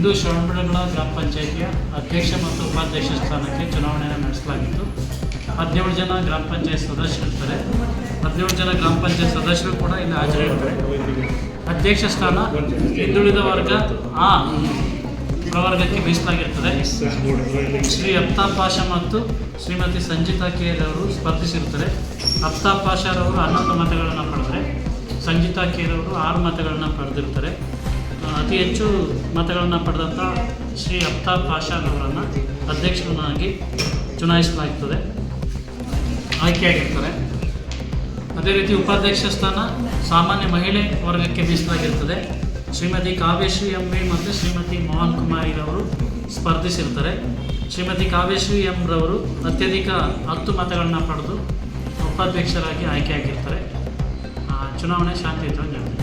ಇಂದು ಶ್ರವಣಬೆಳಗೊಳ ಗ್ರಾಮ ಪಂಚಾಯಿತಿಯ ಅಧ್ಯಕ್ಷ ಮತ್ತು ಉಪಾಧ್ಯಕ್ಷ ಸ್ಥಾನಕ್ಕೆ ಚುನಾವಣೆಯನ್ನು ನಡೆಸಲಾಗಿತ್ತು. 17 ಜನ ಗ್ರಾಮ ಪಂಚಾಯತ್ ಸದಸ್ಯರಿರ್ತಾರೆ. 17 ಜನ ಗ್ರಾಮ ಪಂಚಾಯತ್ ಸದಸ್ಯರು ಕೂಡ ಇಲ್ಲಿ ಹಾಜರಿರ್ತಾರೆ. ಅಧ್ಯಕ್ಷ ಸ್ಥಾನ ಹಿಂದುಳಿದ ವರ್ಗ ಪ್ರವರ್ಗಕ್ಕೆ ಮೀಸಲಾಗಿರ್ತದೆ. ಶ್ರೀ ಅಫ್ತಾಬ್ ಪಾಷಾ ಮತ್ತು ಶ್ರೀಮತಿ ಸಂಜಿತಾ ಕೇರ್ ಅವರು ಸ್ಪರ್ಧಿಸಿರ್ತಾರೆ. ಅಫ್ತಾಬ್ ಪಾಷಾರವರು 11 ಮತಗಳನ್ನು ಪಡೆದರೆ, ಸಂಜಿತಾ ಕೇರ್ ಅವರು 6 ಮತಗಳನ್ನು ಪಡೆದಿರ್ತಾರೆ. ಅತಿ ಹೆಚ್ಚು ಮತಗಳನ್ನು ಪಡೆದಂಥ ಶ್ರೀ ಅಫ್ತಾಬ್ ಪಾಷಾರವರನ್ನು ಅಧ್ಯಕ್ಷರನ್ನಾಗಿ ಚುನಾಯಿಸಲಾಗುತ್ತದೆ, ಆಯ್ಕೆಯಾಗಿರ್ತಾರೆ. ಅದೇ ರೀತಿ ಉಪಾಧ್ಯಕ್ಷ ಸ್ಥಾನ ಸಾಮಾನ್ಯ ಮಹಿಳೆ ವರ್ಗಕ್ಕೆ ಮೀಸಲಾಗಿರ್ತದೆ. ಶ್ರೀಮತಿ ಕಾವ್ಯಶ್ರೀ ಎಂ.ವಿ. ಮತ್ತು ಶ್ರೀಮತಿ ಮೋಹನ್ ಕುಮಾರಿರವರು ಸ್ಪರ್ಧಿಸಿರ್ತಾರೆ. ಶ್ರೀಮತಿ ಕಾವ್ಯಶ್ರೀ ರವರು ಅತ್ಯಧಿಕ 10 ಮತಗಳನ್ನು ಪಡೆದು ಉಪಾಧ್ಯಕ್ಷರಾಗಿ ಆಯ್ಕೆಯಾಗಿರ್ತಾರೆ. ಚುನಾವಣೆ ಶಾಂತಿಯುತವಾಗಿ ನಡೆದಿದೆ.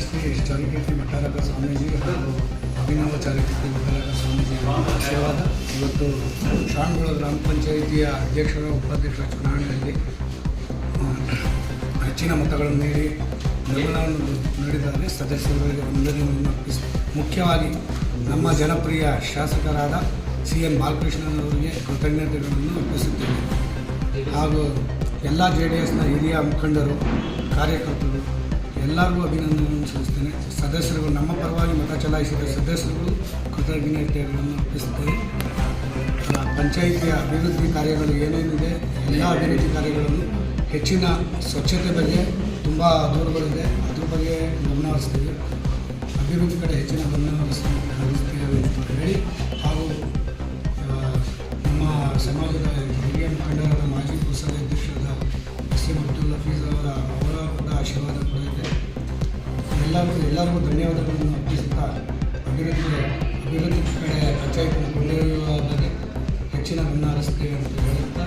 ಶ್ರೀ ಚಾಲುಕೀರ್ತಿ ಮಠಾರಕ ಸ್ವಾಮೀಜಿ ಹಾಗೂ ಅಭಿನವ ಚಾಲುಕೀರ್ತಿ ಮಠಾರಕ ಸ್ವಾಮೀಜಿ ಆಶೀರ್ವಾದ. ಇವತ್ತು ಶ್ರವಣಬೆಳಗೊಳ ಗ್ರಾಮ ಪಂಚಾಯಿತಿಯ ಅಧ್ಯಕ್ಷರ ಉಪಾಧ್ಯಕ್ಷರ ಚುನಾವಣೆಯಲ್ಲಿ ಹೆಚ್ಚಿನ ಮತಗಳನ್ನು ನೀಡಿ ಬೆಂಬಲವನ್ನು ನೀಡಿದ್ದಾರೆ. ಸದಸ್ಯರುಗಳಿಗೆ ವಂದನೆಯನ್ನು ಅರ್ಪಿಸಿ ಮುಖ್ಯವಾಗಿ ನಮ್ಮ ಜನಪ್ರಿಯ ಶಾಸಕರಾದ CM ಬಾಲಕೃಷ್ಣನವರಿಗೆ ಕೃತಜ್ಞತೆಗಳನ್ನು ಅರ್ಪಿಸುತ್ತೇವೆ. ಹಾಗೂ ಎಲ್ಲ JDSನ ಹಿರಿಯ ಮುಖಂಡರು, ಕಾರ್ಯಕರ್ತರು ಎಲ್ಲರಿಗೂ ಅಭಿನಂದನೆಯನ್ನು ಸಲ್ಲಿಸ್ತೇನೆ. ಸದಸ್ಯರುಗಳು, ನಮ್ಮ ಪರವಾಗಿ ಮತ ಚಲಾಯಿಸಿದ ಸದಸ್ಯರುಗಳು ಕೃತಜ್ಞತೆಗಳನ್ನು ಅರ್ಪಿಸುತ್ತೇವೆ. ಪಂಚಾಯಿತಿಯ ಅಭಿವೃದ್ಧಿ ಕಾರ್ಯಗಳು ಏನೇನಿದೆ ಎಲ್ಲ ಅಭಿವೃದ್ಧಿ ಕಾರ್ಯಗಳನ್ನು ಹೆಚ್ಚಿನ ಸ್ವಚ್ಛತೆ ಬಗ್ಗೆ ತುಂಬ ದೂರುಗಳಿದೆ, ಅದ್ರ ಬಗ್ಗೆ ಗಮನ ಹರಿಸ್ತೀವಿ. ಅಭಿವೃದ್ಧಿ ಕಡೆ ಹೆಚ್ಚಿನ ಗಮನ ಹರಿಸ್ತೇವೆ ಅಂತ ಹೇಳಿ, ಹಾಗೂ ನಮ್ಮ ಸಮಾಜದ ಹಿರಿಯ ಮುಖಂಡರಾದ ಮಾಜಿ ಪುರಸಭೆ ಅಧ್ಯಕ್ಷರಾದ SM ಅಬ್ದುಲ್ ಹಫೀಜ್ ಅವರ ಕೂಡ ಆಶೀರ್ವಾದ ಕೂಡ ಇದೆ. ಎಲ್ಲರಿಗೂ ಧನ್ಯವಾದಗಳನ್ನು ಅರ್ಪಿಸುತ್ತಾ ಅಭಿವೃದ್ಧಿ ಕಡೆ ಪಂಚಾಯತಿನ ಕೊಂಡೊಯ್ಯುವ ಬಗ್ಗೆ ಹೆಚ್ಚಿನ ಗಮನ ಹರಿಸ್ತೇವೆ ಅಂತ ಹೇಳುತ್ತಾ